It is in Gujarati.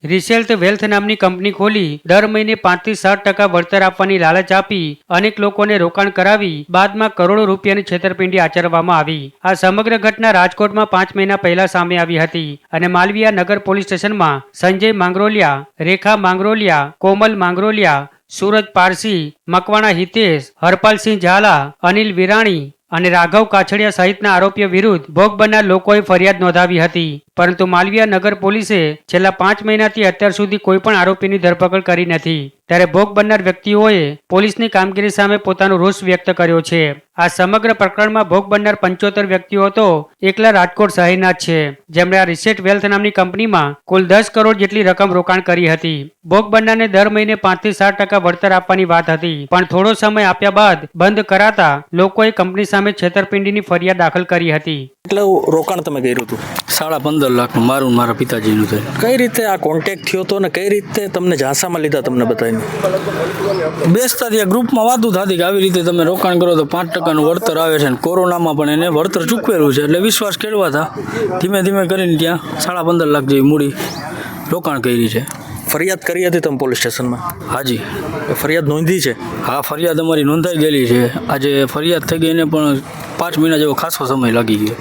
રિસેલ્ટ વેલ્થ નામની કંપની ખોલી દર મહિને 5 થી 7% વળતર આપવાની લાલચ આપી અનેક લોકોને રોકાણ કરાવી બાદમાં કરોડો રૂપિયાની છેતરપિંડી આચરવામાં આવી। આ સમગ્ર ઘટના રાજકોટમાં 5 મહિના પહેલા સામે આવી હતી અને માલવીયા નગર પોલીસ સ્ટેશનમાં સંજય માંગરોલિયા, રેખા માંગરોલિયા, કોમલ માંગરોલિયા, सूरज पारसी, मकवाणा हितेश, हरपालसिंह झाला, अनिल विराणी અને રાઘવ કાછડિયા સહિતના આરોપીઓ વિરુદ્ધ ભોગ બનનાર લોકોએ ફરિયાદ નોંધાવી હતી, પરંતુ માલવીયા નગર પોલીસે છેલ્લા 5 મહિનાથી અત્યાર સુધી કોઈ પણ આરોપીની ધરપકડ કરી નથી। ત્યારે ભોગ બનનાર વ્યક્તિઓએ પોલીસની કામગીરી સામે પોતાનો રોષ વ્યક્ત કર્યો છે। આ સમગ્ર પ્રકરણમાં ભોગ બનનાર 75 વ્યક્તિઓ તો એકલા રાજકોટ શહેરના જ છે, જેમણે આ રિસેટ વેલ્થ નામની કંપનીમાં કુલ 10 કરોડ જેટલી રકમ રોકાણ કરી હતી। ભોગ બનનારને દર મહિને 5 થી 7% વળતર આપવાની વાત હતી, પણ થોડો સમય આપ્યા બાદ બંધ કરાતા લોકોએ કંપની સામે છેતરપિંડીની ફરિયાદ દાખલ કરી હતી। એટલે રોકાણ તમે કર્યું હતું 15.5 લાખનું મારું મારા પિતાજીનું છે। કઈ રીતે આ કોન્ટેક્ટ થયો હતો અને કઈ રીતે તમને ઝાંસામાં લીધા તમને બતાવીને? બેસતા ત્યાં ગ્રુપમાં વાતો થતી કે આવી રીતે તમે રોકાણ કરો તો 5%નું વળતર આવે છે, અને કોરોનામાં પણ એને વળતર ચૂકવેલું છે, એટલે વિશ્વાસ કેળવાતા ધીમે ધીમે કરીને ત્યાં 15.5 લાખ જેવી મૂડી રોકાણ કરી છે। ફરિયાદ કરી હતી તમે પોલીસ સ્ટેશનમાં? હાજી, ફરિયાદ નોંધી છે? હા, ફરિયાદ અમારી નોંધાઈ ગયેલી છે। આજે ફરિયાદ થઈ ગઈ એને પણ 5 મહિના જેવો ખાસો સમય લાગી ગયો।